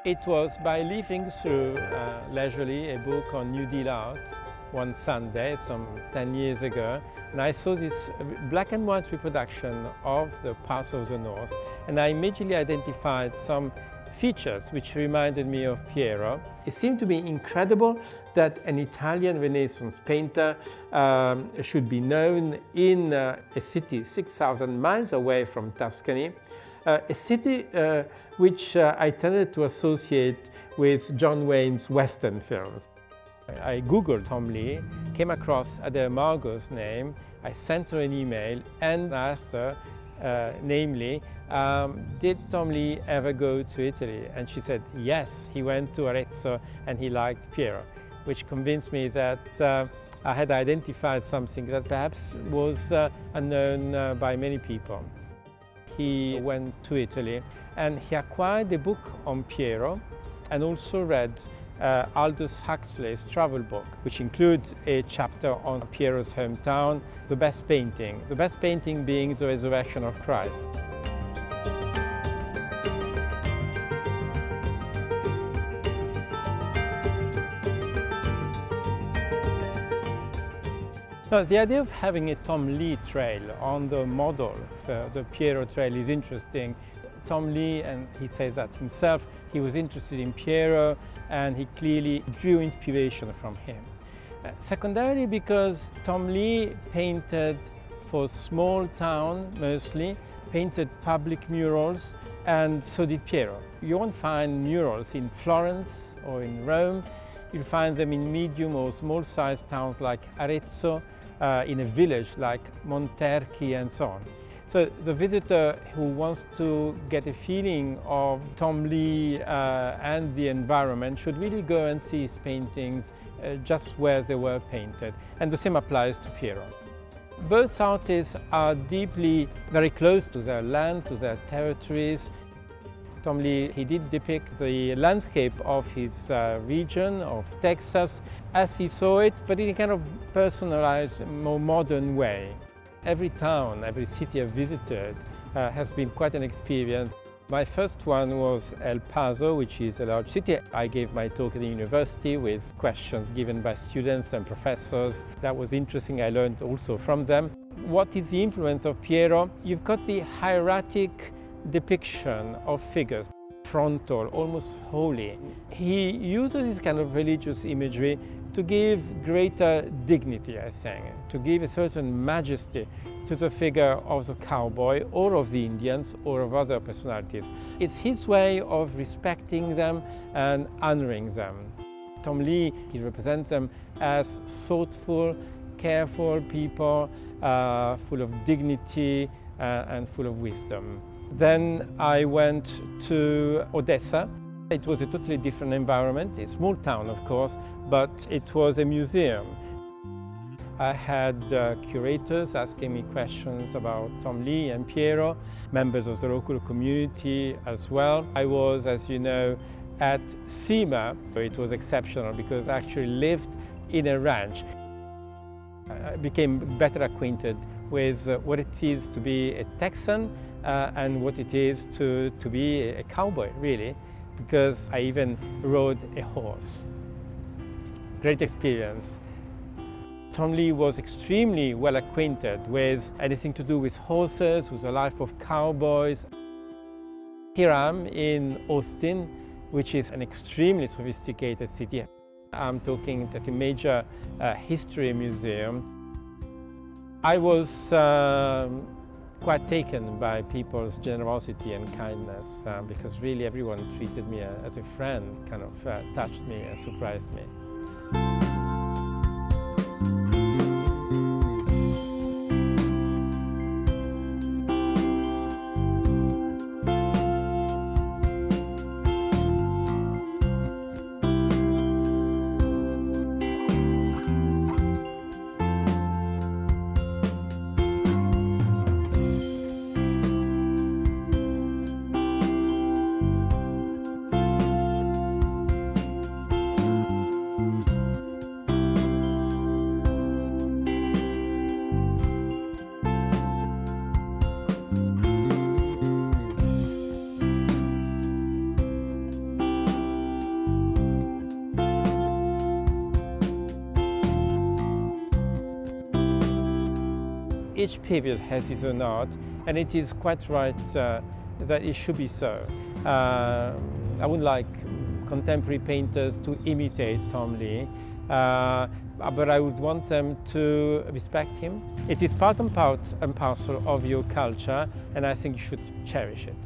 It was by leafing through leisurely a book on New Deal art one Sunday, some 10 years ago, and I saw this black and white reproduction of the Path of the North, and I immediately identified some features which reminded me of Piero. It seemed to me incredible that an Italian Renaissance painter should be known in a city 6,000 miles away from Tuscany, a city which I tended to associate with John Wayne's Western films. I googled Tom Lee, came across Adele Margot's name. I sent her an email and asked her, namely, did Tom Lee ever go to Italy? And she said yes, he went to Arezzo and he liked Piero, which convinced me that I had identified something that perhaps was unknown by many people. He went to Italy and he acquired a book on Piero and also read Aldous Huxley's travel book, which includes a chapter on Piero's hometown, the best painting being The Resurrection of Christ. Now, the idea of having a Tom Lee trail on the model, the Piero trail, is interesting. Tom Lee, and he says that himself, he was interested in Piero and he clearly drew inspiration from him. Secondarily, because Tom Lee painted for small town mostly, painted public murals, and so did Piero. You won't find murals in Florence or in Rome. You'll find them in medium or small-sized towns like Arezzo, in a village like Monterchi and so on. So the visitor who wants to get a feeling of Tom Lee and the environment should really go and see his paintings just where they were painted. And the same applies to Piero. Both artists are deeply very close to their land, to their territories. Tom Lee, he did depict the landscape of his region, of Texas, as he saw it, but in a kind of personalized, more modern way. Every town, every city I've visited has been quite an experience. My first one was El Paso, which is a large city. I gave my talk at the university with questions given by students and professors. That was interesting. I learned also from them. What is the influence of Piero? You've got the hieratic depiction of figures, frontal, almost holy. He uses this kind of religious imagery to give greater dignity, I think, to give a certain majesty to the figure of the cowboy or of the Indians or of other personalities. It's his way of respecting them and honoring them. Tom Lee, he represents them as thoughtful, careful people, full of dignity and full of wisdom. Then I went to Odessa. It was a totally different environment, a small town of course, but it was a museum. I had curators asking me questions about Tom Lee and Piero, members of the local community as well. I was, as you know, at Cima. It was exceptional because I actually lived in a ranch. I became better acquainted with what it is to be a Texan and what it is to be a cowboy, really, because I even rode a horse. Great experience. Tom Lee was extremely well acquainted with anything to do with horses, with the life of cowboys. Here I am in Austin, which is an extremely sophisticated city. I'm talking at a major history museum. I was quite taken by people's generosity and kindness because really everyone treated me as a friend, kind of touched me and surprised me. each period has its own art, and it is quite right that it should be so. I would like contemporary painters to imitate Tom Lee, but I would want them to respect him. It is part and parcel of your culture, and I think you should cherish it.